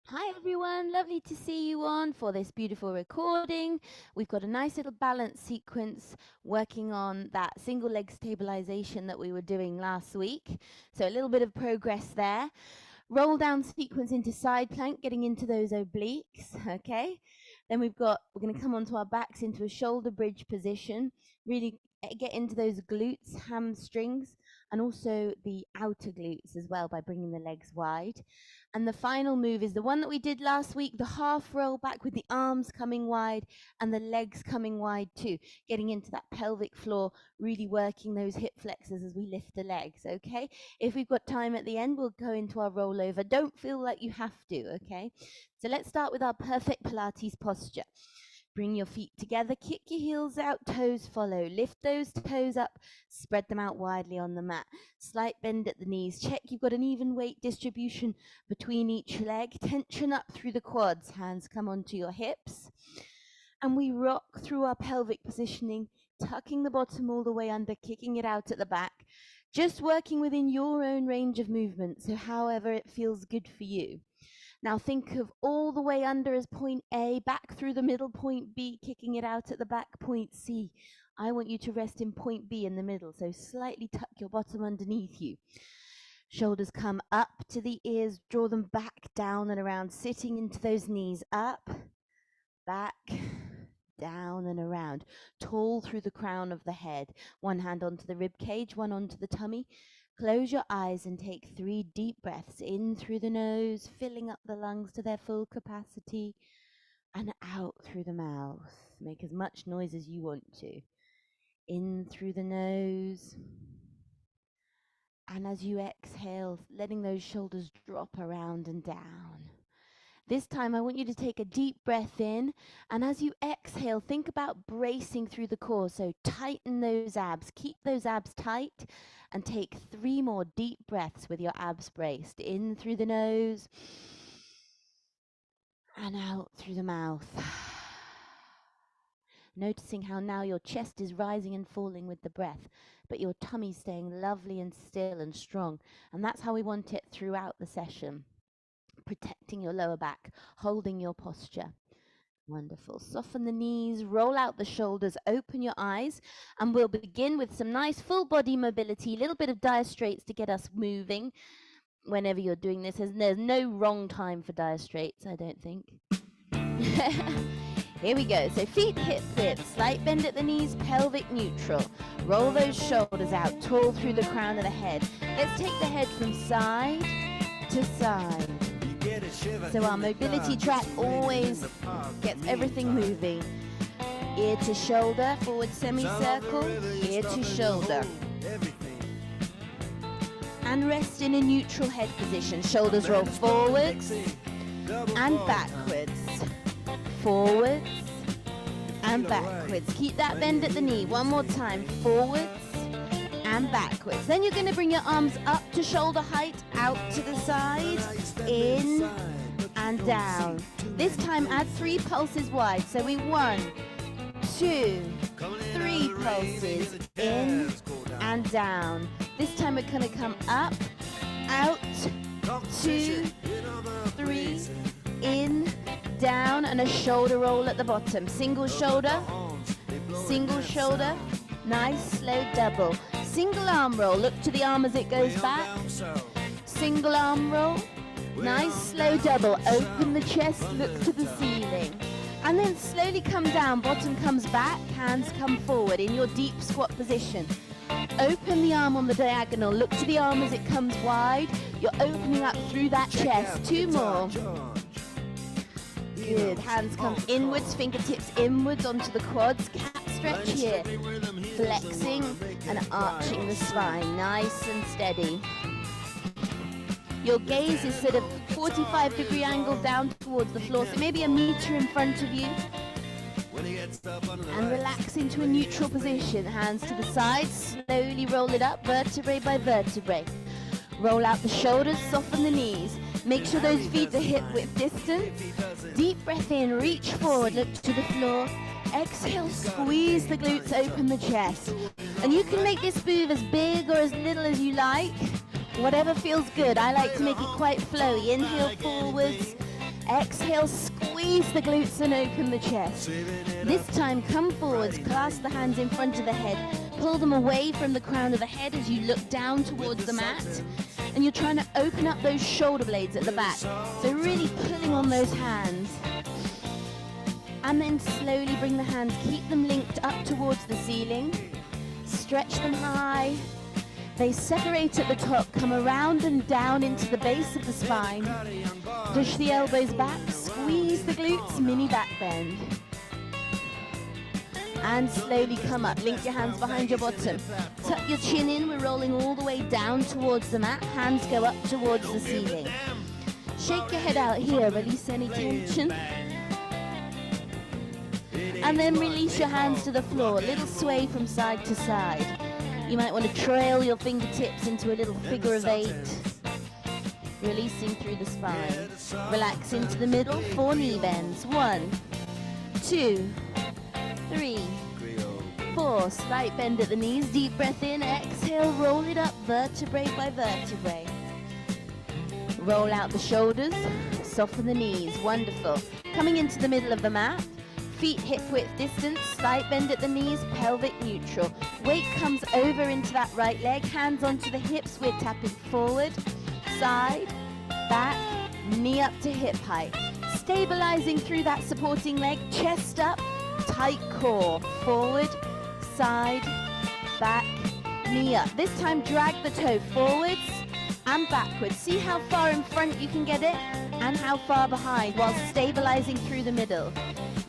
Hi everyone, lovely to see you on for this beautiful recording. We've got a nice little balance sequence working on that single leg stabilization that we were doing last week. So a little bit of progress there. Roll down sequence into side plank, getting into those obliques, okay? Then we're going to come onto our backs into a shoulder bridge position, really get into those glutes, hamstrings, and also the outer glutes as well by bringing the legs wide. And the final move is the one that we did last week, the half roll back with the arms coming wide and the legs coming wide too, getting into that pelvic floor, really working those hip flexors as we lift the legs, okay? If we've got time at the end, we'll go into our rollover. Don't feel like you have to, okay? So let's start with our perfect Pilates posture. Bring your feet together, kick your heels out, toes follow. Lift those toes up, spread them out widely on the mat. Slight bend at the knees. Check you've got an even weight distribution between each leg. Tension up through the quads. Hands come onto your hips. And we rock through our pelvic positioning, tucking the bottom all the way under, kicking it out at the back. Just working within your own range of movement, so however it feels good for you. Now think of all the way under as point A, back through the middle, point B, kicking it out at the back, point C. I want you to rest in point B in the middle, so slightly tuck your bottom underneath you. Shoulders come up to the ears, draw them back, down and around, sitting into those knees, up, back, down and around. Tall through the crown of the head. One hand onto the rib cage, one onto the tummy. Close your eyes and take 3 deep breaths in through the nose, filling up the lungs to their full capacity, and out through the mouth. Make as much noise as you want to. In through the nose. And as you exhale, letting those shoulders drop around and down. This time, I want you to take a deep breath in, and as you exhale, think about bracing through the core. So tighten those abs, keep those abs tight, and take 3 more deep breaths with your abs braced. In through the nose, and out through the mouth. Noticing how now your chest is rising and falling with the breath, but your tummy's staying lovely and still and strong. And that's how we want it throughout the session. Protecting your lower back, holding your posture. Wonderful. Soften the knees, roll out the shoulders, open your eyes, and we'll begin with some nice full body mobility, a little bit of diastrates to get us moving whenever you're doing this. There's no wrong time for diastrates, I don't think. Here we go. So feet hip width, slight bend at the knees, pelvic neutral. Roll those shoulders out, tall through the crown of the head. Let's take the head from side to side. So our mobility track always gets everything moving. Ear to shoulder, forward semicircle, ear to shoulder. And rest in a neutral head position. Shoulders roll forwards and backwards. Forwards and backwards. Keep that bend at the knee. One more time. Forwards and backwards. Then you're going to bring your arms up to shoulder height, out to the side, in and down. This time add 3 pulses wide. So we 1, 2, 3 pulses, in and down. This time we're going to come up, out, 2, 3, in, down, and a shoulder roll at the bottom. Single shoulder, nice slow double. Single arm roll, look to the arm as it goes back. Single arm roll, nice slow double. Open the chest, look to the ceiling. And then slowly come down, bottom comes back, hands come forward in your deep squat position. Open the arm on the diagonal, look to the arm as it comes wide. You're opening up through that chest. 2 more. Good, hands come inwards, fingertips inwards onto the quads. Cat stretch here. Flexing and arching the spine, nice and steady. Your gaze is sort of 45-degree angle down towards the floor, so maybe a meter in front of you. And relax into a neutral position. Hands to the sides, slowly roll it up, vertebrae by vertebrae. Roll out the shoulders, soften the knees. Make sure those feet are hip width distance. Deep breath in, reach forward, look to the floor. Exhale, squeeze the glutes, open the chest. And you can make this move as big or as little as you like. Whatever feels good. I like to make it quite flowy. Inhale forwards, Exhale, squeeze the glutes and open the chest. This time, come forwards, clasp the hands in front of the head, pull them away from the crown of the head as you look down towards the mat. And you're trying to open up those shoulder blades at the back. So really pulling on those hands. And then slowly bring the hands, keep them linked up towards the ceiling. Stretch them high. They separate at the top, come around and down into the base of the spine. Push the elbows back, squeeze the glutes, mini back bend. And slowly come up, link your hands behind your bottom. Tuck your chin in, we're rolling all the way down towards the mat. Hands go up towards the ceiling. Shake your head out here, release any tension. And then release your hands to the floor, a little sway from side to side. You might want to trail your fingertips into a little figure of 8. Releasing through the spine. Relax into the middle, 4 knee bends. 1, 2, 3, 4. Slight bend at the knees, deep breath in, exhale, roll it up vertebrae by vertebrae. Roll out the shoulders, soften the knees, wonderful. Coming into the middle of the mat. Feet hip width distance, slight bend at the knees, pelvic neutral. Weight comes over into that right leg, hands onto the hips, we're tapping forward, side, back, knee up to hip height. Stabilizing through that supporting leg, chest up, tight core, forward, side, back, knee up. This time drag the toe forwards and backwards. See how far in front you can get it and how far behind while stabilizing through the middle.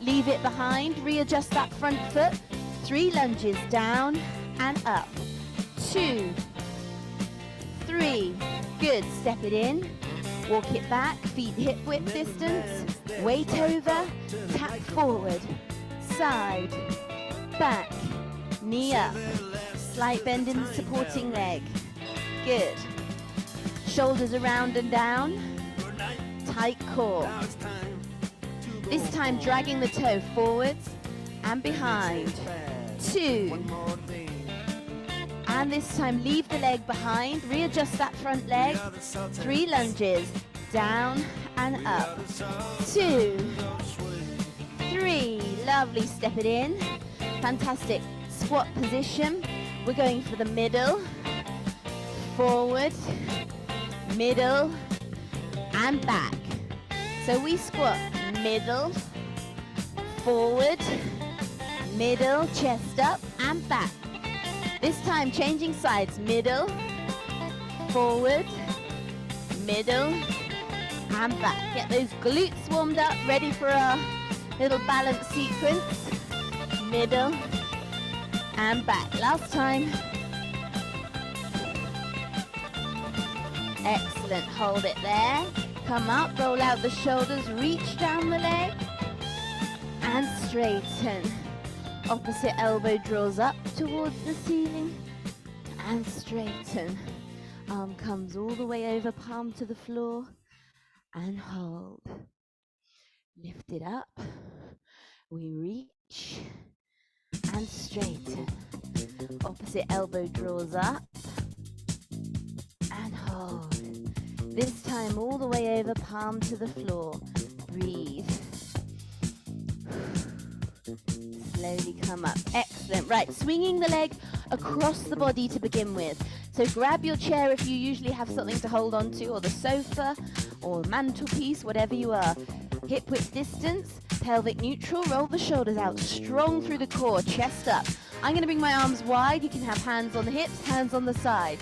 Leave it behind, readjust that front foot. 3 lunges, down and up. 2, 3, good, step it in. Walk it back, feet hip width distance. Weight over, tap forward. Side, back, knee up. Slight bend in the supporting leg. Good. Shoulders around and down. Tight core. This time dragging the toe forwards and behind. 2. And this time leave the leg behind, readjust that front leg. 3 lunges, down and up. 2, 3, lovely, step it in. Fantastic, squat position. We're going for the middle, forward, middle and back. So we squat middle, forward, middle, chest up and back. This time changing sides, middle, forward, middle and back. Get those glutes warmed up, ready for our little balance sequence. Middle and back. Last time. Excellent, hold it there. Come up, roll out the shoulders, reach down the leg and straighten. Opposite elbow draws up towards the ceiling and straighten. Arm comes all the way over, palm to the floor and hold. Lift it up. We reach and straighten. Opposite elbow draws up and hold. This time all the way over, palm to the floor. Breathe. Slowly come up. Excellent. Right, swinging the leg across the body to begin with. So grab your chair if you usually have something to hold on to, or the sofa, or mantelpiece, whatever you are. Hip width distance, pelvic neutral, roll the shoulders out, strong through the core, chest up. I'm going to bring my arms wide. You can have hands on the hips, hands on the side.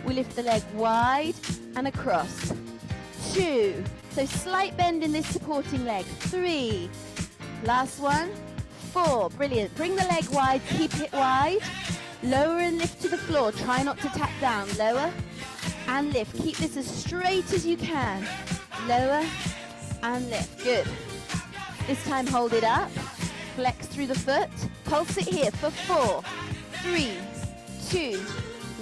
We lift the leg wide and across. 2. So slight bend in this supporting leg. 3. Last one. 4. Brilliant. Bring the leg wide, keep it wide. Lower and lift to the floor. Try not to tap down. Lower and lift. Keep this as straight as you can. Lower and lift. Good. This time hold it up. Flex through the foot. Pulse it here for 4, 3, 2,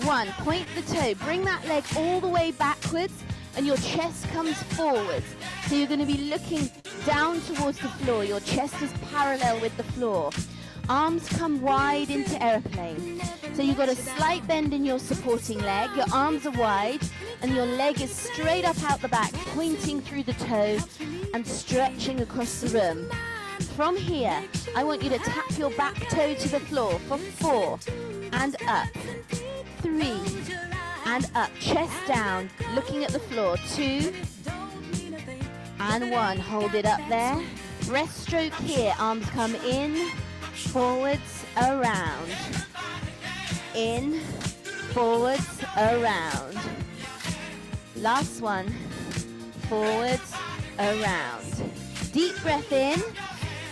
1. Point the toe. Bring that leg all the way backwards and your chest comes forwards. So you're going to be looking down towards the floor. Your chest is parallel with the floor. Arms come wide into airplane. So you've got a slight bend in your supporting leg, your arms are wide, and your leg is straight up out the back, pointing through the toe and stretching across the room. From here, I want you to tap your back toe to the floor for 4, and up, 3, and up, chest down, looking at the floor, 2, and 1, hold it up there. Breaststroke here, arms come in, forwards, around, in, forwards, around. Last one, forwards, around. Deep breath in,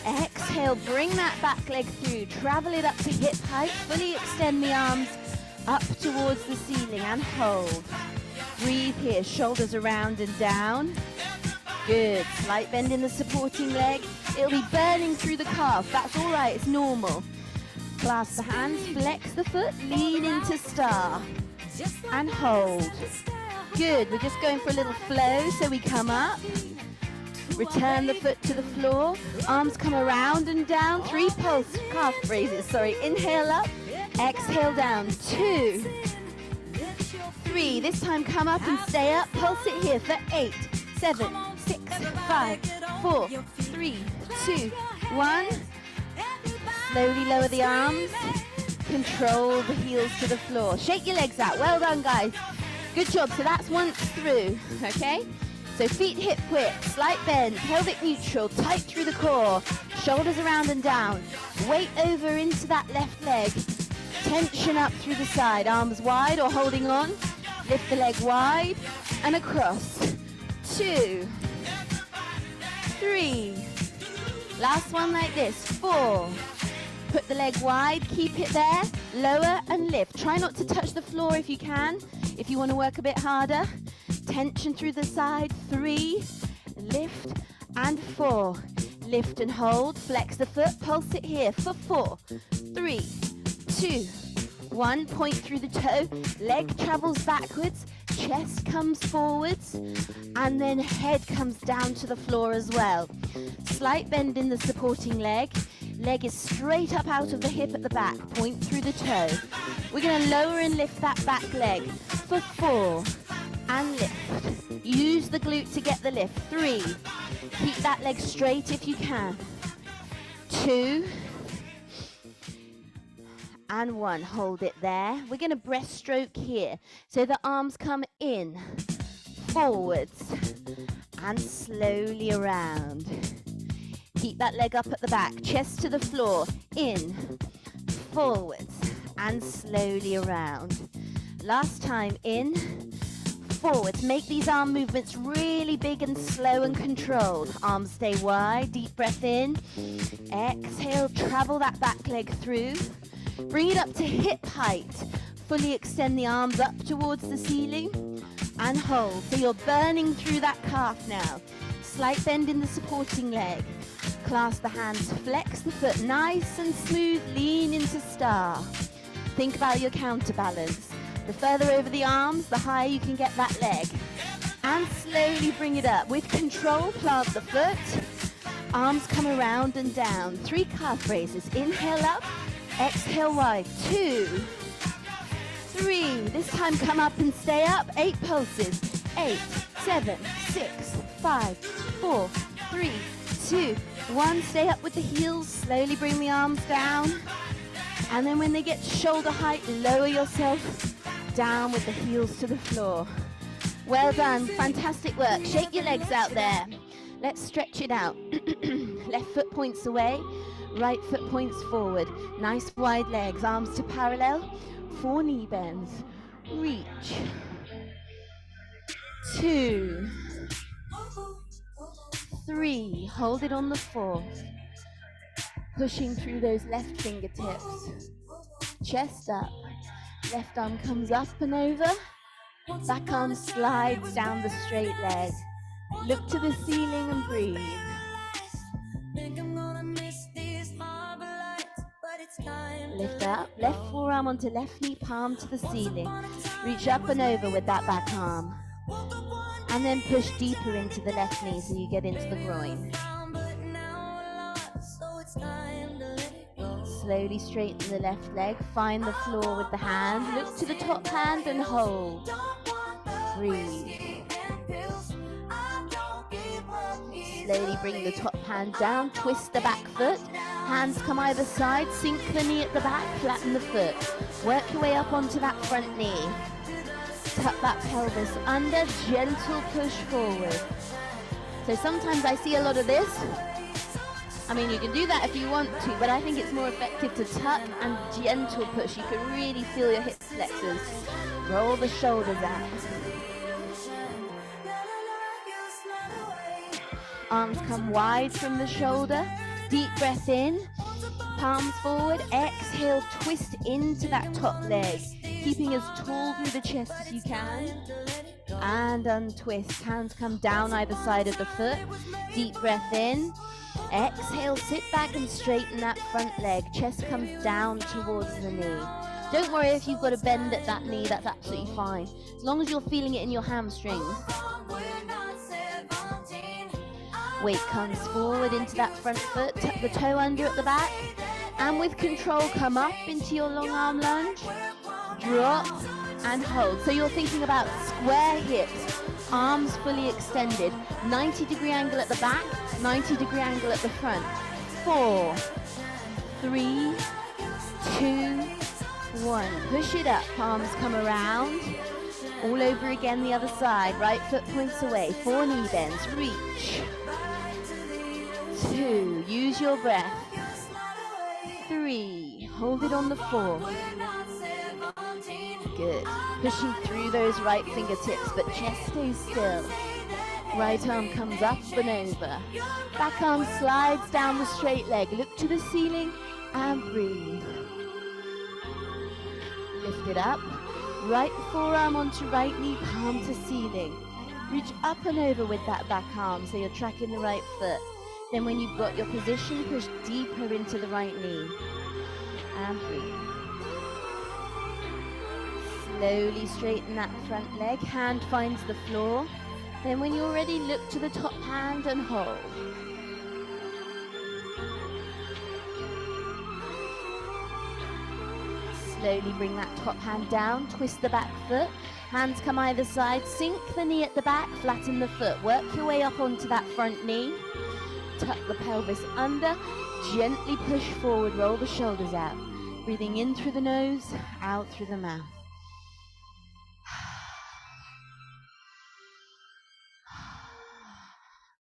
exhale, bring that back leg through, travel it up to hip height, fully extend the arms up towards the ceiling and hold. Breathe here, shoulders around and down. Good, slight bend in the supporting leg. It'll be burning through the calf, that's all right, it's normal. Clasp the hands, flex the foot, lean into star, and hold. Good, we're just going for a little flow, so we come up, return the foot to the floor, arms come around and down, 3 pulse calf raises, inhale up, exhale down, 2, 3, this time come up and stay up, pulse it here for 8, 7, 6, 5, 4, 3, 2, 1. Slowly lower the arms, control the heels to the floor. Shake your legs out, well done guys. Good job, so that's once through, okay? So feet hip width, slight bend, pelvic neutral, tight through the core, shoulders around and down. Weight over into that left leg, tension up through the side, arms wide or holding on. Lift the leg wide and across. 2, 3, last one like this, 4. Put the leg wide, keep it there, lower and lift. Try not to touch the floor if you can, if you want to work a bit harder. Tension through the side, 3, lift and 4. Lift and hold, flex the foot, pulse it here for 4, 3, 2, 1. Point through the toe, leg travels backwards, chest comes forwards, and then head comes down to the floor as well. Slight bend in the supporting leg. Leg is straight up out of the hip at the back, point through the toe. We're going to lower and lift that back leg for 4, and lift. Use the glute to get the lift. 3, keep that leg straight if you can. 2, and 1, hold it there. We're going to breaststroke here. So the arms come in, forwards, and slowly around. Keep that leg up at the back, chest to the floor, in, forwards, and slowly around. Last time, in, forwards. Make these arm movements really big and slow and controlled. Arms stay wide, deep breath in. Exhale, travel that back leg through. Bring it up to hip height. Fully extend the arms up towards the ceiling and hold. So you're burning through that calf now. Slight bend in the supporting leg. Clasp the hands, flex the foot, nice and smooth, lean into star. Think about your counterbalance. The further over the arms, the higher you can get that leg. And slowly bring it up. With control, plant the foot. Arms come around and down. 3 calf raises. Inhale up, exhale wide. 2, 3. This time come up and stay up. 8 pulses. 8, 7, 6, 5, 4, 3, 2, 1. Stay up with the heels. Slowly bring the arms down. And then when they get to shoulder height, lower yourself down with the heels to the floor. Well done. Fantastic work. Shake your legs out there. Let's stretch it out. Left foot points away. Right foot points forward. Nice wide legs. Arms to parallel. 4 knee bends. Reach. 2, 3. Hold it on the 4th. Pushing through those left fingertips. Chest up. Left arm comes up and over. Back arm slides down the straight leg. Look to the ceiling and breathe. Lift up. Left forearm onto left knee, palm to the ceiling. Reach up and over with that back arm. And then push deeper into the left knee so you get into the groin. Slowly straighten the left leg, find the floor with the hand, look to the top hand and hold. Breathe. Slowly bring the top hand down, twist the back foot, hands come either side, sink the knee at the back, flatten the foot. Work your way up onto that front knee. Tuck that pelvis under, gentle push forward. So sometimes I see a lot of this. I mean, you can do that if you want to, but I think it's more effective to tuck and gentle push. You can really feel your hip flexors. Roll the shoulders out. Arms come wide from the shoulder. Deep breath in. Palms forward. Exhale, twist into that top leg. Keeping as tall through the chest as you can. And untwist. Hands come down either side of the foot. Deep breath in. Exhale, sit back and straighten that front leg. Chest comes down towards the knee. Don't worry if you've got a bend at that knee, that's absolutely fine. As long as you're feeling it in your hamstrings. Weight comes forward into that front foot, tuck the toe under at the back, and with control come up into your long arm lunge, drop and hold. So you're thinking about square hips, arms fully extended, 90-degree angle at the back, 90-degree angle at the front. 4, 3, 2, 1. Push it up, palms come around. All over again the other side, right foot points away, 4 knee bends, reach. 2, use your breath. 3, hold it on the 4. Good. Pushing through those right fingertips, but chest stays still. Right arm comes up and over. Back arm slides down the straight leg. Look to the ceiling and breathe. Lift it up. Right forearm onto right knee, palm to ceiling. Reach up and over with that back arm so you're tracking the right foot. Then when you've got your position, push deeper into the right knee. And breathe. Slowly straighten that front leg, hand finds the floor. Then when you're ready, look to the top hand and hold. Slowly bring that top hand down, twist the back foot. Hands come either side, sink the knee at the back, flatten the foot. Work your way up onto that front knee. Tuck the pelvis under, gently push forward, roll the shoulders out. Breathing in through the nose, out through the mouth.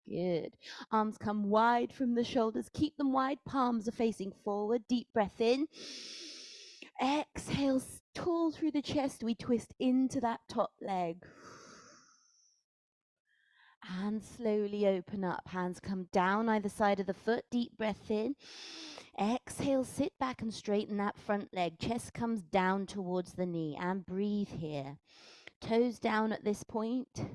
Good. Arms come wide from the shoulders. Keep them wide. Palms are facing forward. Deep breath in. Exhale, tall through the chest. We twist into that top leg. And slowly open up. Hands come down either side of the foot. Deep breath in. Exhale, sit back and straighten that front leg. Chest comes down towards the knee. And breathe here. Toes down at this point.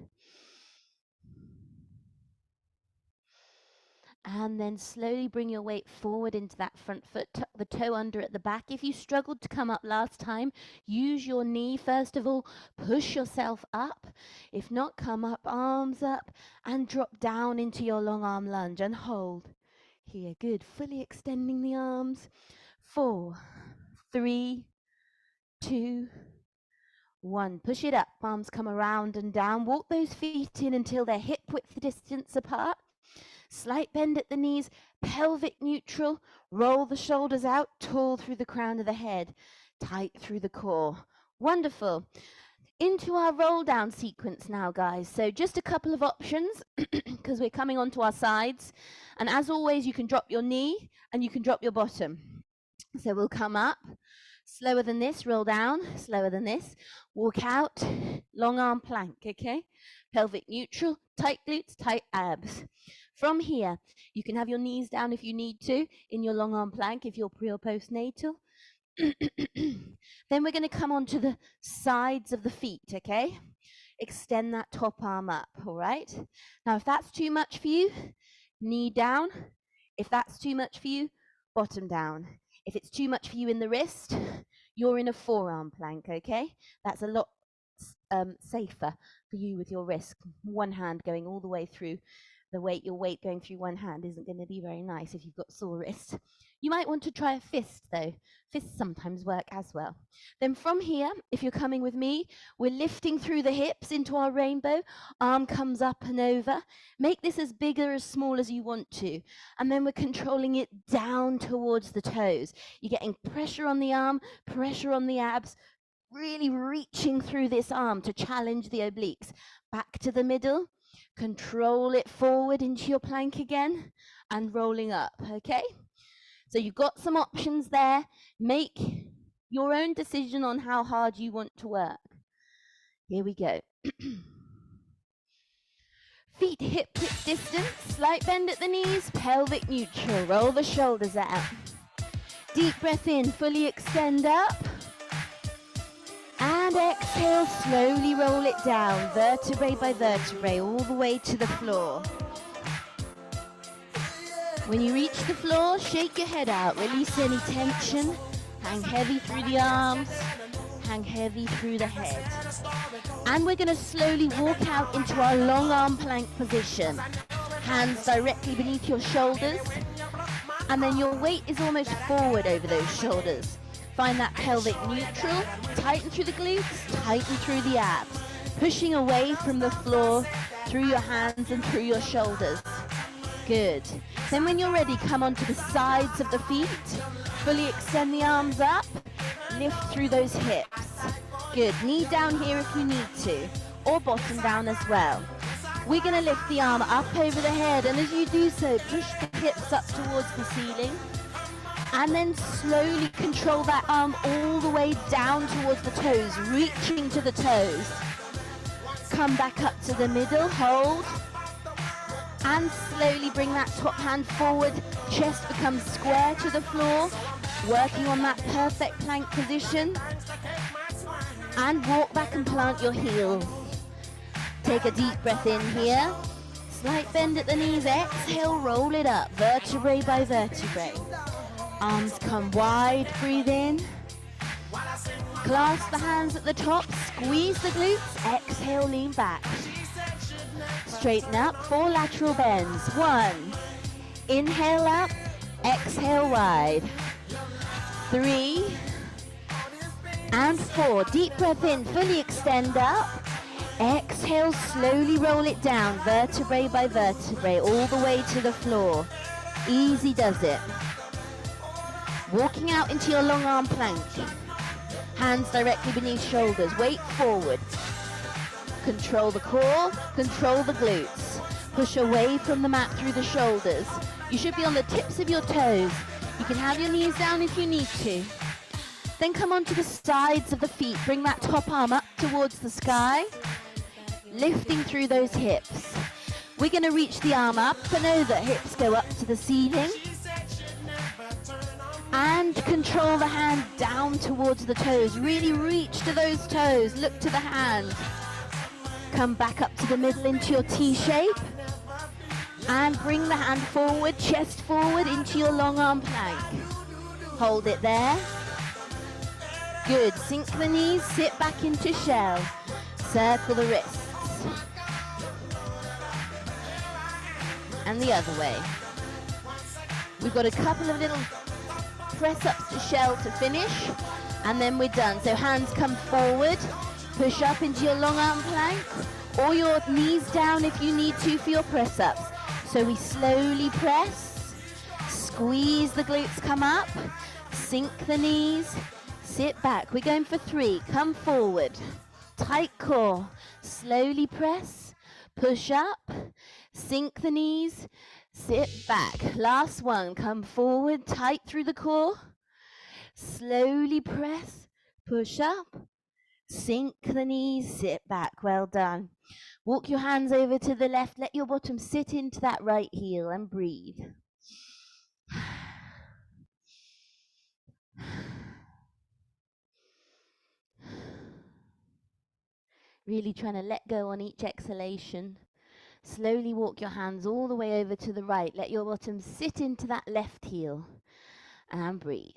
And then slowly bring your weight forward into that front foot, tuck the toe under at the back. If you struggled to come up last time, use your knee. First of all, push yourself up. If not, come up, arms up, and drop down into your long arm lunge and hold. Here, good. Fully extending the arms. 4, 3, 2, 1. Push it up. Arms come around and down. Walk those feet in until they're hip width distance apart. Slight bend at the knees, pelvic neutral, roll the shoulders out, tall through the crown of the head, tight through the core. Wonderful. Into our roll down sequence now, guys. So just a couple of options because we're coming onto our sides. And as always, you can drop your knee and you can drop your bottom. So we'll come up, slower than this, roll down, slower than this, walk out, long arm plank, okay? Pelvic neutral, tight glutes, tight abs. From here, you can have your knees down if you need to in your long arm plank if you're pre or postnatal. Then we're going to come onto the sides of the feet, okay? Extend that top arm up, all right? Now, if that's too much for you, knee down. If that's too much for you, bottom down. If it's too much for you in the wrist, you're in a forearm plank, okay? That's a lot safer for you with your wrist. One hand going all the way through your weight going through one hand isn't going to be very nice if you've got sore wrists. You might want to try a fist though. Fists sometimes work as well. Then from here, if you're coming with me, we're lifting through the hips into our rainbow. Arm comes up and over. Make this as big or as small as you want to. And then we're controlling it down towards the toes. You're getting pressure on the arm, pressure on the abs, really reaching through this arm to challenge the obliques. Back to the middle. Control it forward into your plank again and rolling up, okay? So you've got some options there. Make your own decision on how hard you want to work. Here we go. Feet hip width distance, slight bend at the knees, pelvic neutral. Roll the shoulders out. Deep breath in, fully extend up. And exhale, slowly roll it down, vertebrae by vertebrae, all the way to the floor. When you reach the floor, shake your head out, release any tension, hang heavy through the arms, hang heavy through the head. And we're gonna slowly walk out into our long arm plank position. Hands directly beneath your shoulders, and then your weight is almost forward over those shoulders. Find that pelvic neutral, tighten through the glutes, tighten through the abs, pushing away from the floor through your hands and through your shoulders. Good. Then when you're ready, come onto the sides of the feet, fully extend the arms up, lift through those hips. Good. Knee down here if you need to, or bottom down as well. We're going to lift the arm up over the head, and as you do so, push the hips up towards the ceiling. And then slowly control that arm all the way down towards the toes, reaching to the toes. Come back up to the middle, hold. And slowly bring that top hand forward, chest becomes square to the floor, working on that perfect plank position. And walk back and plant your heels. Take a deep breath in here. Slight bend at the knees, exhale, roll it up, vertebrae by vertebrae. Arms come wide, breathe in. Clasp the hands at the top, squeeze the glutes, exhale, lean back. Straighten up, 4 lateral bends. 1, inhale up, exhale wide. 3, and 4. Deep breath in, fully extend up. Exhale, slowly roll it down, vertebrae by vertebrae, all the way to the floor. Easy does it. Walking out into your long arm plank. Hands directly beneath shoulders, weight forward. Control the core, control the glutes. Push away from the mat through the shoulders. You should be on the tips of your toes. You can have your knees down if you need to. Then come onto the sides of the feet. Bring that top arm up towards the sky. Lifting through those hips. We're going to reach the arm up and over. Hips go up to the ceiling. And control the hand down towards the toes. Really reach to those toes. Look to the hand. Come back up to the middle into your T shape. And bring the hand forward, chest forward into your long arm plank. Hold it there. Good. Sink the knees, sit back into shell. Circle the wrists. And the other way. We've got a couple of little press ups to shell to finish, and then we're done. So hands come forward, push up into your long arm plank, or your knees down if you need to for your press ups. So we slowly press, squeeze the glutes, come up, sink the knees, sit back. We're going for 3, come forward, tight core, slowly press, push up, sink the knees, sit back. Last one, come forward, tight through the core. Slowly press, push up, sink the knees, sit back. Well done. Walk your hands over to the left. Let your bottom sit into that right heel and breathe. Really trying to let go on each exhalation. Slowly walk your hands all the way over to the right. Let your bottom sit into that left heel and breathe.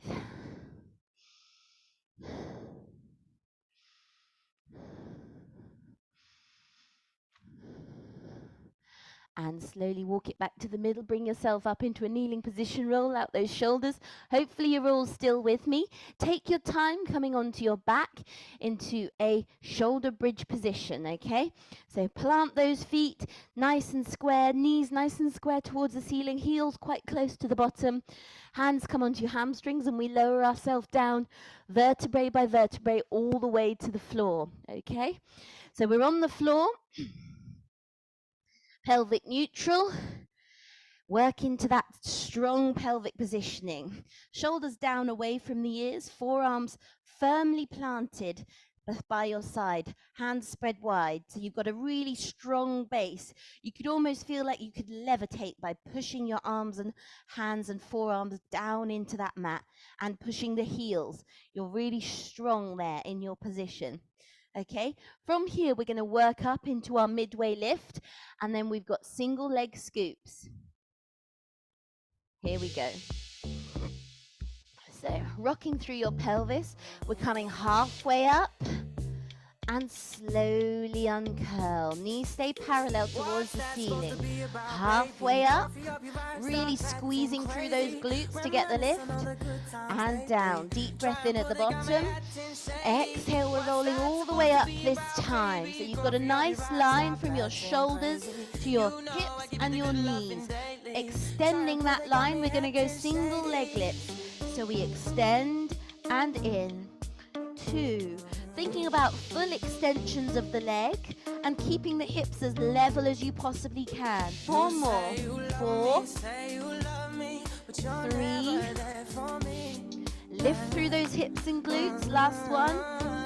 and slowly walk it back to the middle. Bring yourself up into a kneeling position. Roll out those shoulders. Hopefully you're all still with me. Take your time coming onto your back into a shoulder bridge position, okay? So plant those feet nice and square, knees nice and square towards the ceiling, heels quite close to the bottom. Hands come onto your hamstrings and we lower ourselves down vertebrae by vertebrae all the way to the floor, okay? So we're on the floor. Pelvic neutral, work into that strong pelvic positioning. Shoulders down away from the ears, forearms firmly planted by your side, hands spread wide. So you've got a really strong base. You could almost feel like you could levitate by pushing your arms and hands and forearms down into that mat and pushing the heels. You're really strong there in your position. Okay, from here we're going to work up into our midway lift, and then we've got single leg scoops. Here we go. So rocking through your pelvis, we're coming halfway up and slowly uncurl. Knees stay parallel towards the ceiling. Halfway up, really squeezing through those glutes to get the lift. And down. Deep breath in at the bottom. Exhale, we're rolling all the way up this time. So you've got a nice line from your shoulders to your hips and your knees. Extending that line, we're going to go single leg lifts. So we extend and in. 2. Thinking about full extensions of the leg and keeping the hips as level as you possibly can. 4 more. 4. 3. Lift through those hips and glutes. Last one.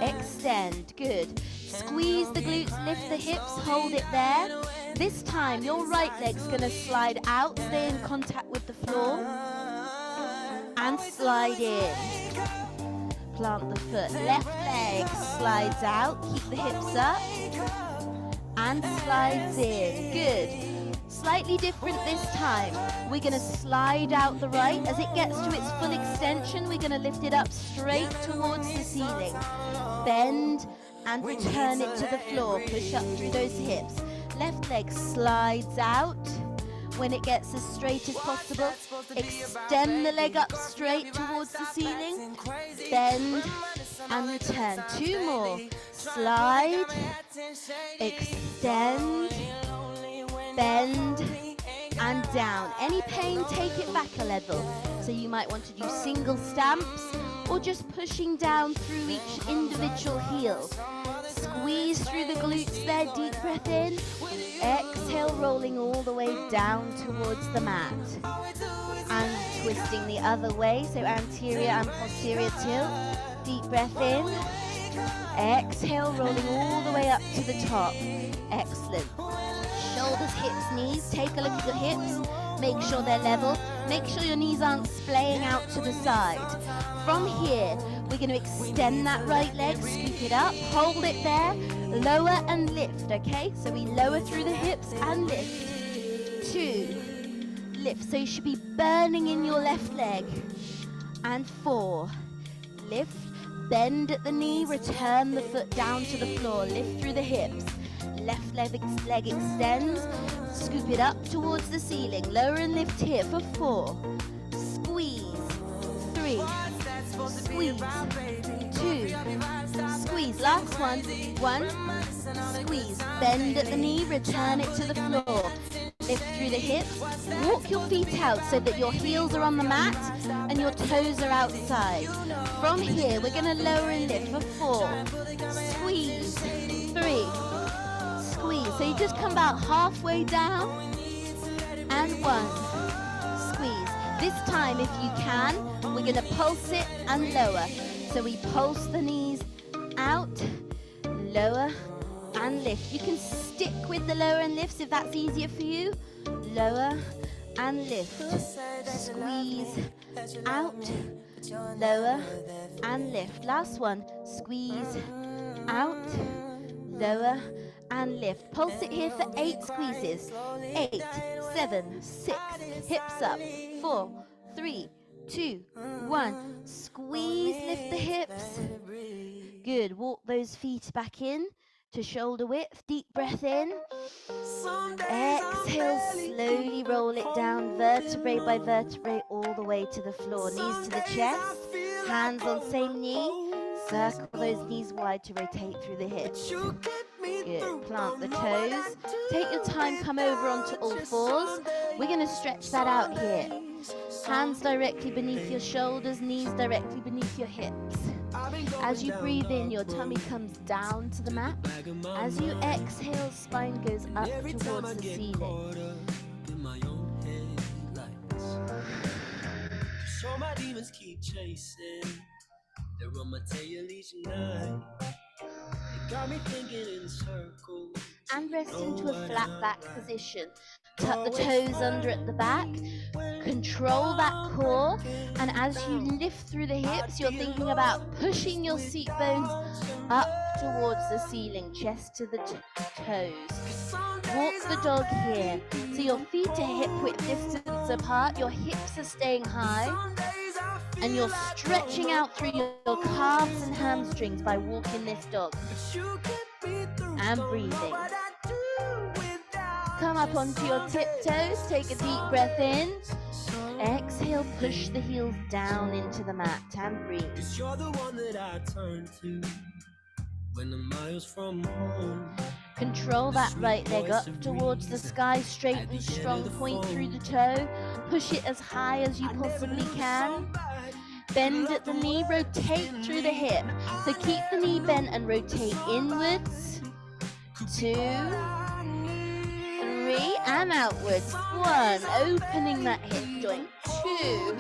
Extend. Good. Squeeze the glutes, lift the hips, hold it there. This time, your right leg's going to slide out, stay in contact with the floor, and slide in. Plant the foot. Left leg slides out, keep the hips up, and slides in. Good. Slightly different this time. We're going to slide out the right. As it gets to its full extension, we're going to lift it up straight towards the ceiling. Bend and return it to the floor. Push up through those hips. Left leg slides out. When it gets as straight as possible, extend the leg up straight towards the ceiling. Bend and return. 2 more. Slide, extend, bend, and down. Any pain, take it back a level. So you might want to do single stamps or just pushing down through each individual heel. Squeeze through the glutes there, deep breath in. Exhale, rolling all the way down towards the mat. And twisting the other way, so anterior and posterior tilt. Deep breath in. Exhale, rolling all the way up to the top. Excellent. Shoulders, hips, knees. Take a look at your hips. Make sure they're level. Make sure your knees aren't splaying out to the side. From here, we're going to extend that right leg, scoop it up, hold it there, lower and lift, okay? So we lower through the hips and lift. 2, lift. So you should be burning in your left leg. And 4, lift, bend at the knee, return the foot down to the floor, lift through the hips. Left leg extends, scoop it up towards the ceiling, lower and lift here for 4. Squeeze. 3. Squeeze. 2. Squeeze. Last one. 1. Squeeze. Bend at the knee, return it to the floor. Lift through the hips. Walk your feet out so that your heels are on the mat and your toes are outside. From here, we're going to lower and lift for 4. Squeeze. 3. Squeeze. So you just come about halfway down. And 1. Squeeze. This time, if you can, we're going to pulse it and lower. So we pulse the knees out, lower, and lift. You can stick with the lower and lifts if that's easier for you. Lower and lift. Squeeze out, lower, and lift. Last one. Squeeze out, lower, and lift. Pulse it here for 8 squeezes. 8, 7, 6. Hips up. 4, 3, 2, 1. Squeeze, lift the hips. Good. Walk those feet back in to shoulder width. Deep breath in. Exhale, slowly roll it down, vertebrae by vertebrae, all the way to the floor. Knees to the chest, hands on same knee. Circle those knees wide to rotate through the hips. Good. Plant the toes. Take your time, come over onto all fours. We're going to stretch that out here. Hands directly beneath your shoulders, knees directly beneath your hips. As you breathe in, your tummy comes down to the mat. As you exhale, spine goes up towards the ceiling. So my demons keep chasing. They're on my tail each night. They got me thinking in circles. And rest into a flat back position. Tuck the toes under at the back. Control that core. And as you lift through the hips, you're thinking about pushing your seat bones up towards the ceiling, chest to the toes. Walk the dog here. So your feet are hip width distance apart. Your hips are staying high. And you're stretching out through your calves and hamstrings by walking this dog. And breathing. Come up onto your tiptoes, take a deep breath in. Exhale, push the heels down into the mat and breathe. 'Cause you're the one that I turn to when I'm miles from home. Control that right leg up towards the sky, straight and strong, point through the toe. Push it as high as you possibly can. Bend at the knee, rotate through the hip. So keep the knee bent and rotate inwards. 2, 3, and outwards. 1, opening that hip joint. 2,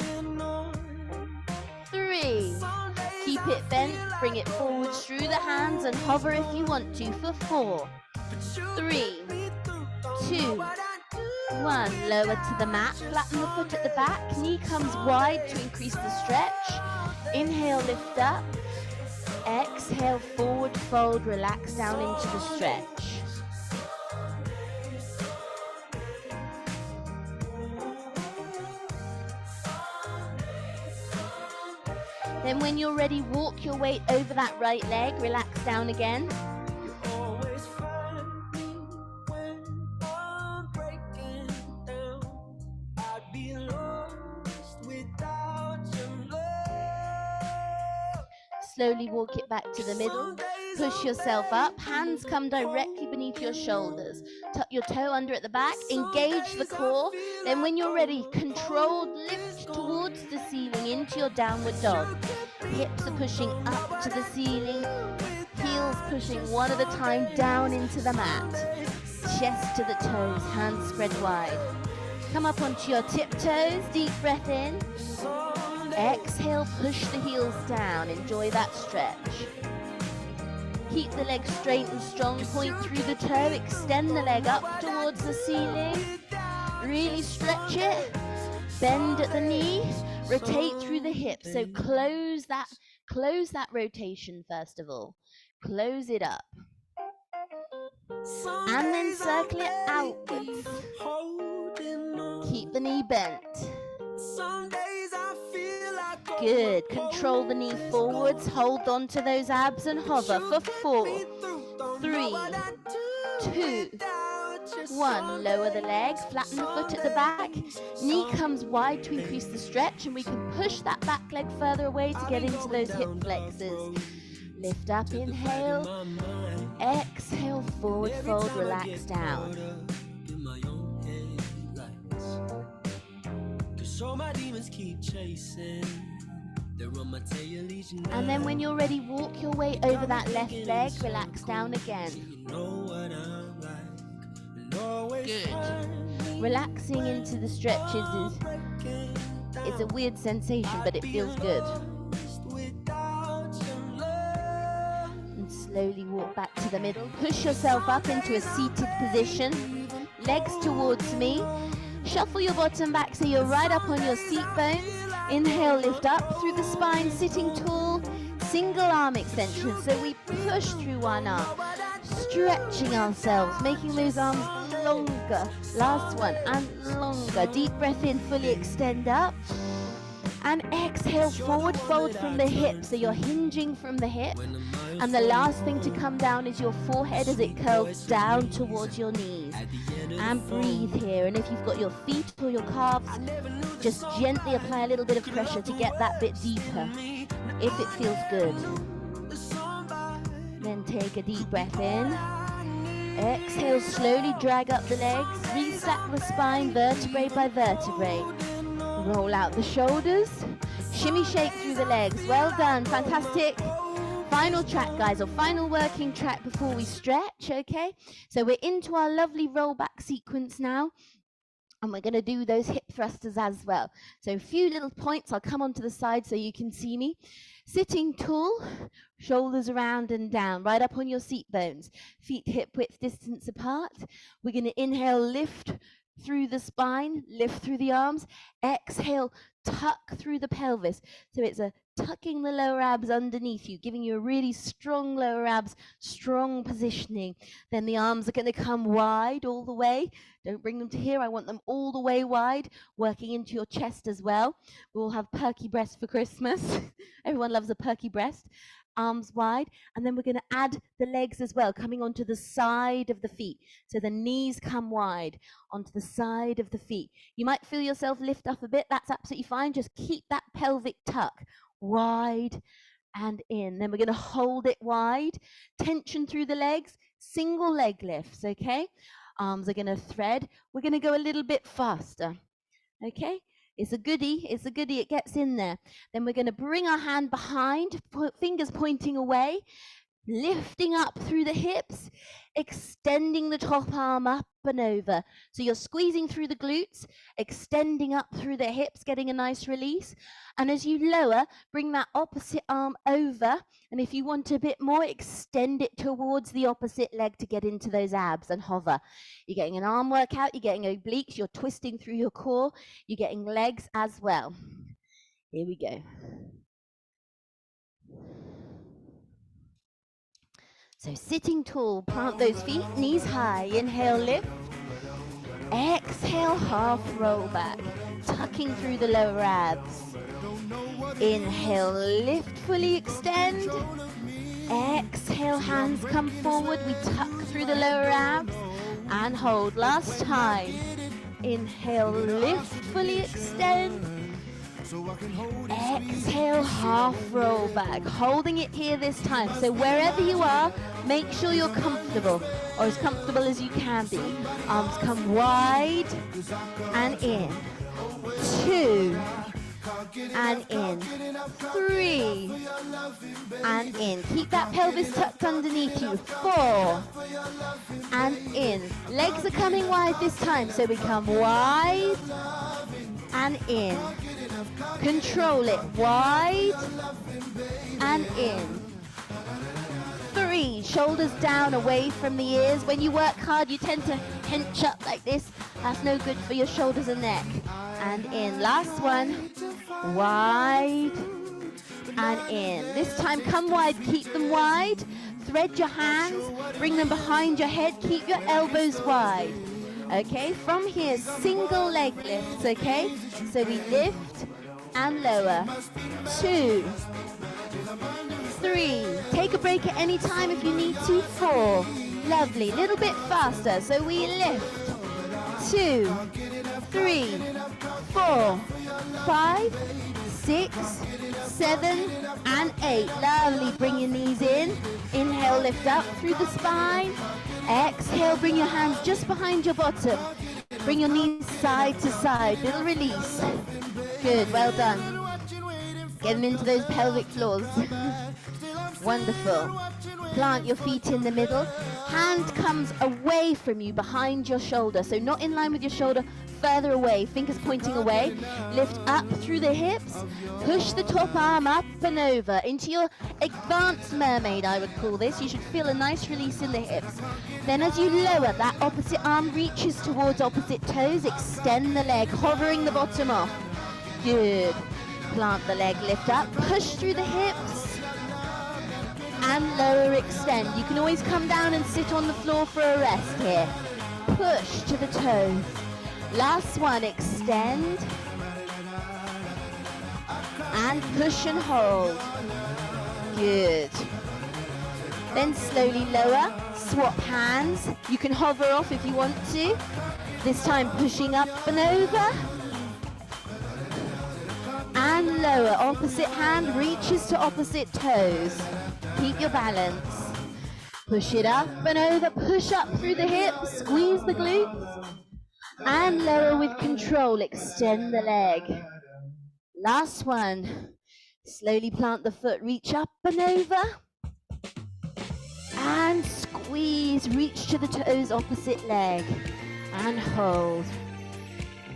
3. Keep it bent, bring it forwards through the hands and hover if you want to for 4, 3, 2, 1. Lower to the mat, flatten the foot at the back, knee comes wide to increase the stretch. Inhale, lift up. Exhale, forward fold, relax down into the stretch. Then when you're ready, walk your weight over that right leg, relax down again. Slowly walk it back to the middle. Push yourself up. Hands come directly beneath your shoulders. Tuck your toe under at the back. Engage the core. Then when you're ready, controlled lift towards the ceiling into your downward dog. Hips are pushing up to the ceiling. Heels pushing one at a time down into the mat. Chest to the toes. Hands spread wide. Come up onto your tiptoes. Deep breath in. Exhale, push the heels down. Enjoy that stretch. Keep the leg straight and strong. Point through the toe. Extend the leg up towards the ceiling. Really stretch it. Bend at the knee. Rotate through the hip. So close that rotation first of all. Close it up. And then circle it outwards. Keep the knee bent. Good. Control the knee forwards. Hold on to those abs and hover for 4, 3, 2, 1. Lower the leg. Flatten the foot at the back. Knee comes wide to increase the stretch, and we can push that back leg further away to get into those hip flexors. Lift up, inhale. Exhale, forward fold, relax down. So my demons keep chasing. They're on my tail each night. And then when you're ready, walk your way over that left leg, relax down again. Good. Relaxing into the stretches is a weird sensation, but it feels good. And slowly walk back to the middle. Push yourself up into a seated position. Legs towards me. Shuffle your bottom back so you're right up on your seat bones. Inhale, lift up through the spine, sitting tall. Single arm extension, so we push through one arm. Stretching ourselves, making those arms longer. Last one, and longer. Deep breath in, fully extend up. And exhale, forward fold from the hip, so you're hinging from the hip. And the last thing to come down is your forehead as it curls down towards your knees. And breathe here. And if you've got your feet or your calves, just gently apply a little bit of pressure to get that bit deeper, if it feels good. Then take a deep breath in. Exhale, slowly drag up the legs, re-stack the spine vertebrae by vertebrae. Roll out the shoulders, shimmy shake through the legs. Well done, fantastic. Final track, guys, or final working track before we stretch, okay? So we're into our lovely roll back sequence now. And we're going to do those hip thrusters as well. So a few little points. I'll come onto the side so you can see me. Sitting tall, shoulders around and down, right up on your seat bones. Feet hip width distance apart. We're going to inhale, lift through the spine, lift through the arms. Exhale, tuck through the pelvis. So it's a tucking the lower abs underneath you, giving you a really strong lower abs, strong positioning. Then the arms are going to come wide all the way. Don't bring them to here. I want them all the way wide, working into your chest as well. We'll have perky breasts for Christmas. Everyone loves a perky breast. Arms wide, and then we're going to add the legs as well, coming onto the side of the feet. So the knees come wide onto the side of the feet. You might feel yourself lift up a bit. That's absolutely fine. Just keep that pelvic tuck wide and in. Then we're going to hold it wide. Tension through the legs. Single leg lifts, okay? Arms are going to thread. We're going to go a little bit faster, okay? It's a goodie, it gets in there. Then we're going to bring our hand behind, fingers pointing away, lifting up through the hips, extending the top arm up and over. So you're squeezing through the glutes, extending up through the hips, getting a nice release. And as you lower, bring that opposite arm over. And if you want a bit more, extend it towards the opposite leg to get into those abs and hover. You're getting an arm workout, you're getting obliques, you're twisting through your core, you're getting legs as well. Here we go. So sitting tall, plant those feet, knees high, inhale, lift. Exhale, half roll back, tucking through the lower abs. Inhale, lift, fully extend. Exhale, hands come forward, we tuck through the lower abs and hold. Last time. Inhale, lift, fully extend. Exhale, half roll back, holding it here this time. So wherever you are, make sure you're comfortable, or as comfortable as you can be. Arms come wide and in. 2 and in. 3 and in. Keep that pelvis tucked underneath you. 4 and in. Legs are coming wide this time, so we come wide and in. Control it, wide and in. 3, shoulders down away from the ears. When you work hard, you tend to hench up like this. That's no good for your shoulders and neck. And in. Last one, wide and in. This time, come wide, keep them wide. Thread your hands, bring them behind your head, keep your elbows wide. Okay, from here, single leg lifts, okay? So we lift and lower. 2, 3. Take a break at any time if you need to. 4. Lovely. Little bit faster. So we lift. 2, 3, 4, 5, 6, 7, and 8. Lovely. Bring your knees in. Inhale, lift up through the spine. Exhale, bring your hands just behind your bottom. Bring your knees side to side. Little release. Good, well done. Getting into those pelvic floors. Wonderful. Plant your feet in the middle. Hand comes away from you, behind your shoulder. So not in line with your shoulder, further away. Fingers pointing away. Lift up through the hips. Push the top arm up and over into your advanced mermaid, I would call this. You should feel a nice release in the hips. Then as you lower, that opposite arm reaches towards opposite toes. Extend the leg, hovering the bottom off. Good. Plant the leg, lift up, push through the hips, and lower, extend. You can always come down and sit on the floor for a rest here. Push to the toes. Last one, extend. And push and hold. Good. Then slowly lower, swap hands. You can hover off if you want to. This time pushing up and over. And lower, opposite hand reaches to opposite toes. Keep your balance. Push it up and over, push up through the hips, squeeze the glutes. And lower with control, extend the leg. Last one. Slowly plant the foot, reach up and over. And squeeze, reach to the toes, opposite leg. And hold.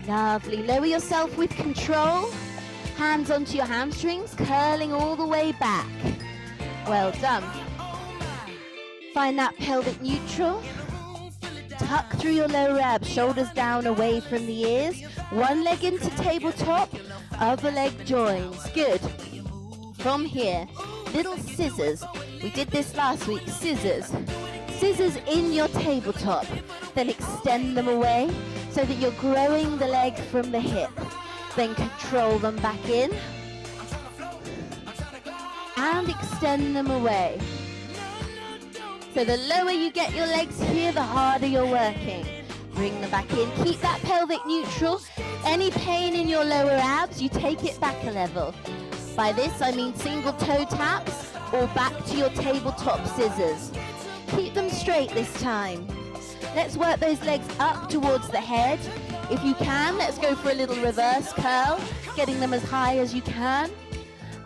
Lovely. Lower yourself with control. Hands onto your hamstrings, curling all the way back. Well done. Find that pelvic neutral. Tuck through your lower abs, shoulders down away from the ears. One leg into tabletop, other leg joins. Good. From here, little scissors. We did this last week, scissors. Scissors in your tabletop. Then extend them away so that you're growing the leg from the hip. Then control them back in. And extend them away. So the lower you get your legs here, the harder you're working. Bring them back in. Keep that pelvic neutral. Any pain in your lower abs, you take it back a level. By this, I mean single toe taps or back to your tabletop scissors. Keep them straight this time. Let's work those legs up towards the head. If you can, let's go for a little reverse curl, getting them as high as you can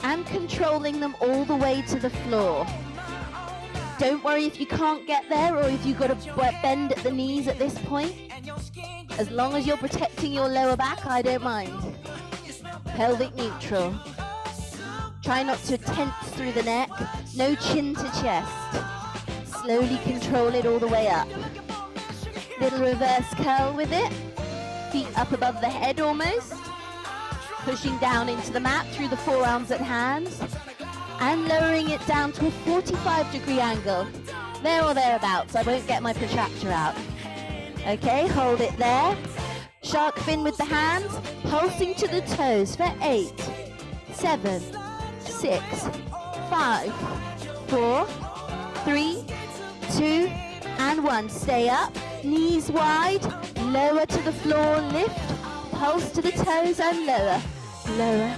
and controlling them all the way to the floor. Don't worry if you can't get there or if you've got to bend at the knees at this point. As long as you're protecting your lower back, I don't mind. Pelvic neutral. Try not to tense through the neck. No chin to chest. Slowly control it all the way up. Little reverse curl with it. Feet up above the head almost. Pushing down into the mat through the forearms and hands. And lowering it down to a 45-degree angle. There or thereabouts. I won't get my protractor out. Okay, hold it there. Shark fin with the hands. Pulsing to the toes for 8, 7, 6, 5, 4, 3, 2, and 1. Stay up. Knees wide. Lower to the floor. Lift. Pulse to the toes and lower. Lower.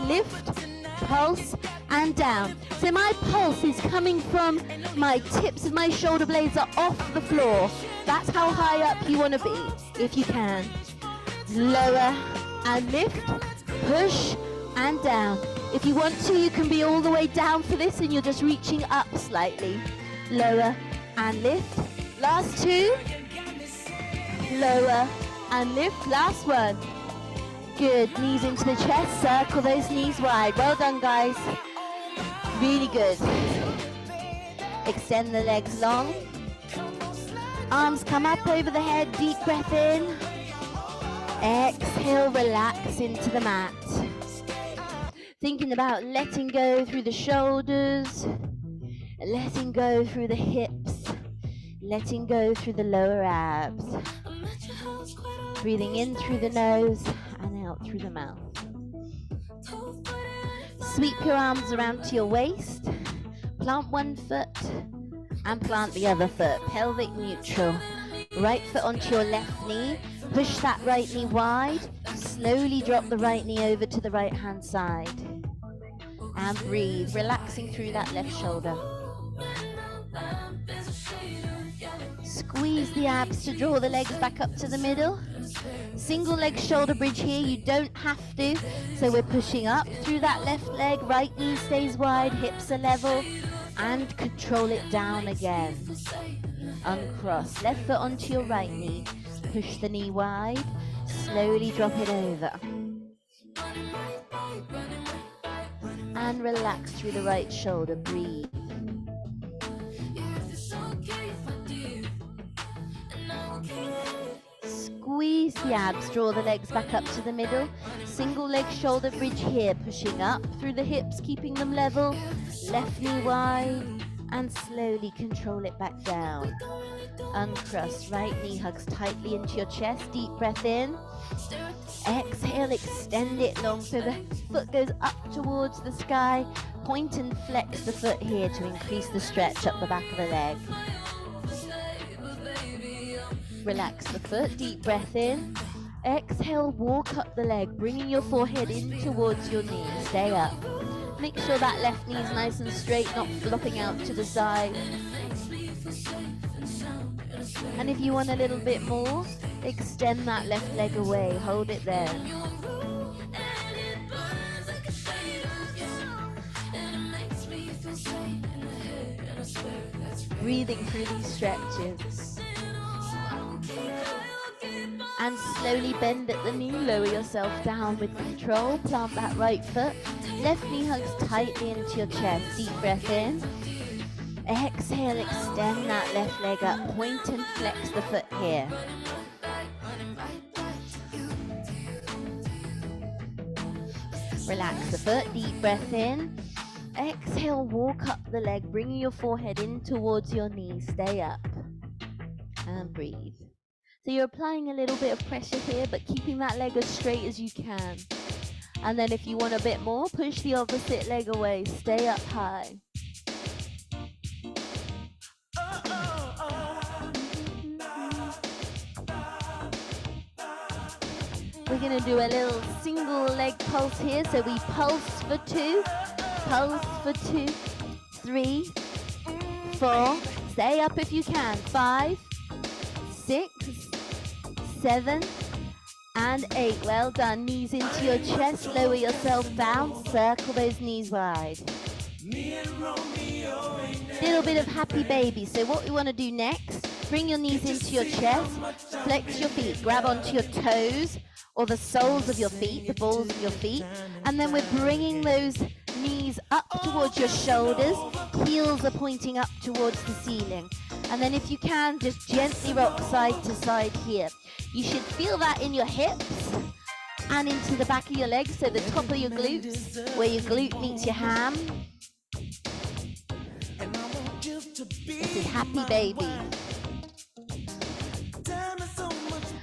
Lift. Pulse. And down. So my pulse is coming from my tips of my shoulder blades are off the floor. That's how high up you want to be, if you can. Lower and lift, push and down. If you want to, you can be all the way down for this and you're just reaching up slightly. Lower and lift. Last two. Lower and lift. Last one. Good. Knees into the chest. Circle those knees wide. Well done, guys. Really good. Extend the legs long. Arms come up over the head. Deep breath in. Exhale, relax into the mat. Thinking about letting go through the shoulders. Letting go through the hips. Letting go through the lower abs. Breathing in through the nose and out through the mouth. Sweep your arms around to your waist, plant one foot and plant the other foot, pelvic neutral. Right foot onto your left knee, push that right knee wide, slowly drop the right knee over to the right hand side. And breathe, relaxing through that left shoulder. Squeeze the abs to draw the legs back up to the middle. Single leg shoulder bridge here, you don't have to. So we're pushing up through that left leg, right knee stays wide, hips are level, and control it down again. Uncross, left foot onto your right knee, push the knee wide, slowly drop it over. And relax through the right shoulder, breathe. Squeeze the abs, draw the legs back up to the middle. Single leg shoulder bridge here, pushing up through the hips, keeping them level. Left knee wide, and slowly control it back down. Uncross, right knee hugs tightly into your chest, deep breath in. Exhale, extend it long so the foot goes up towards the sky. Point and flex the foot here to increase the stretch up the back of the leg. Relax the foot, deep breath in. Exhale, walk up the leg, bringing your forehead in towards your knee. Stay up. Make sure that left knee is nice and straight, not flopping out to the side. And if you want a little bit more, extend that left leg away. Hold it there. Breathing through these stretches. And slowly bend at the knee, lower yourself down with control. Plant that right foot. Left knee hugs tightly into your chest. Deep breath in. Exhale, extend that left leg up. Point and flex the foot here. Relax the foot, deep breath in. Exhale, walk up the leg, bringing your forehead in towards your knee. Stay up and breathe. So you're applying a little bit of pressure here, but keeping that leg as straight as you can. And then if you want a bit more, push the opposite leg away. Stay up high. We're going to do a little single leg pulse here. So we pulse for 2, pulse for 2, 3, 4. Stay up if you can. 5, 6, 7, and 8. Well done. Knees into your chest. Lower yourself down. Circle those knees wide. Little bit of happy baby. So what we want to do next, bring your knees into your chest. Flex your feet. Grab onto your toes or the soles of your feet, the balls of your feet. And then we're bringing those knees up towards your shoulders. Heels are pointing up towards the ceiling. And then if you can, just gently rock side to side here. You should feel that in your hips and into the back of your legs, so the top of your glutes, where your glute meets your ham. This is happy baby.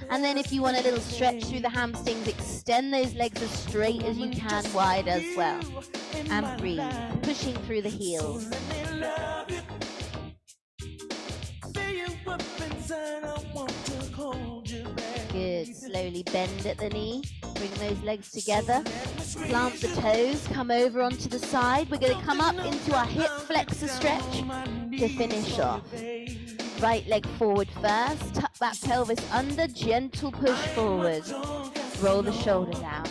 And then if you want a little stretch through the hamstrings, extend those legs as straight as you can, wide as well. And breathe, pushing through the heels. Good. Slowly bend at the knee. Bring those legs together. Plant the toes. Come over onto the side. We're going to come up into our hip flexor stretch to finish off. Right leg forward first. Tuck that pelvis under. Gentle push forward. Roll the shoulder down.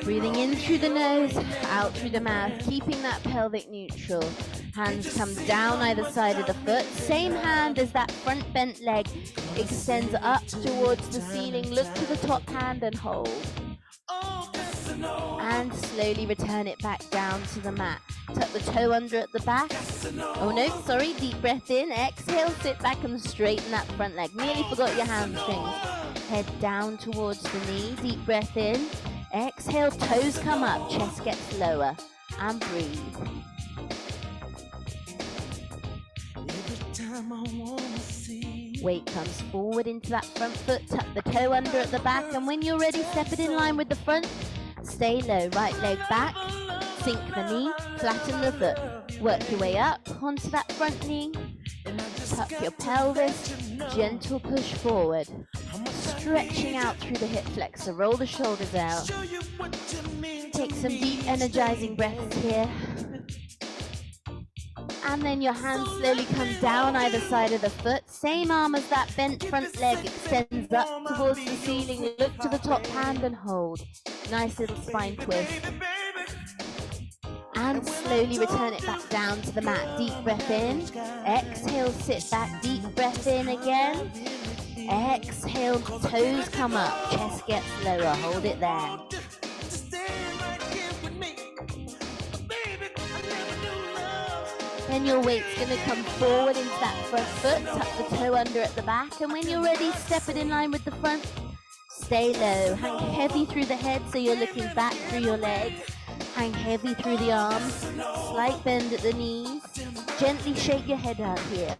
Breathing in through the nose, out through the mouth, keeping that pelvic neutral. Hands come down either side of the foot. Same hand as that front bent leg extends up towards the ceiling. Look to the top hand and hold. And slowly return it back down to the mat. Tuck the toe under at the back. Oh no, sorry, deep breath in. Exhale, sit back and straighten that front leg. Nearly forgot your hamstrings. Head down towards the knee, deep breath in. Exhale, toes come up, chest gets lower, and breathe. Weight comes forward into that front foot, tuck the toe under at the back, and when you're ready, step it in line with the front. Stay low, right leg back, sink the knee, flatten the foot. Work your way up onto that front knee, tuck your pelvis, gentle push forward. Stretching out through the hip flexor, roll the shoulders out. Take some deep energizing breaths here. And then your hands slowly come down either side of the foot. Same arm as that bent front leg extends up towards the ceiling. Look to the top hand and hold. Nice little spine twist. And slowly return it back down to the mat. Deep breath in. Exhale, sit back. Deep breath in again. Exhale, toes come up, chest gets lower, hold it there. Then your weight's going to come forward into that front foot, tuck the toe under at the back, and when you're ready, step it in line with the front. Stay low, hang heavy through the head so you're looking back through your legs. Hang heavy through the arms, slight bend at the knees. Gently shake your head out here.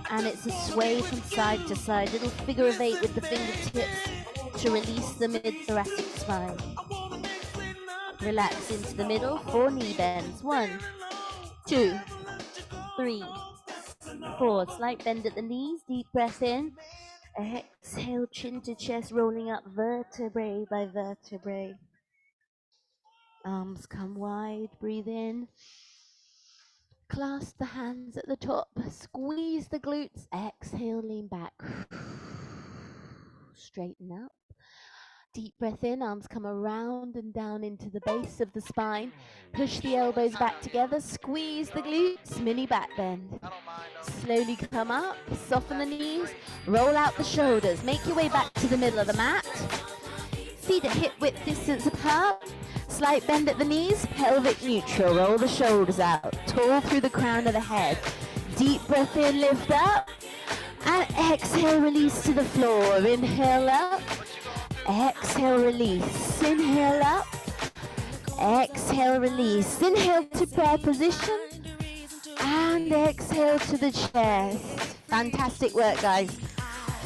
And it's a sway from side to side, little figure of 8 with the fingertips to release the mid-thoracic spine. Relax into the middle, 4 knee bends. 1, 2, 3, 4. Slight bend at the knees, deep breath in. Exhale, chin to chest, rolling up vertebrae by vertebrae. Arms come wide, breathe in. Clasp the hands at the top, squeeze the glutes, exhale, lean back. Straighten up. Deep breath in, arms come around and down into the base of the spine. Push the elbows back together, squeeze the glutes, mini back bend. Slowly come up, soften the knees, roll out the shoulders. Make your way back to the middle of the mat. Feet at hip width distance apart. Slight bend at the knees, pelvic neutral. Roll the shoulders out, tall through the crown of the head. Deep breath in, lift up. And exhale, release to the floor. Inhale up. Exhale, release. Inhale up. Exhale, release. Inhale to prayer position. And exhale to the chest. Fantastic work, guys.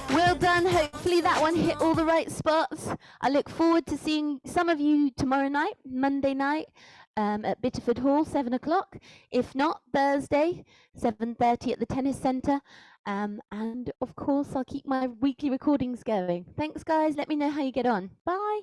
Well done. Hopefully that one hit all the right spots. I look forward to seeing some of you tomorrow night, Monday night, at Bitterford Hall, 7 o'clock. If not, Thursday, 7:30 at the tennis centre. And of course, I'll keep my weekly recordings going. Thanks, guys. Let me know how you get on. Bye.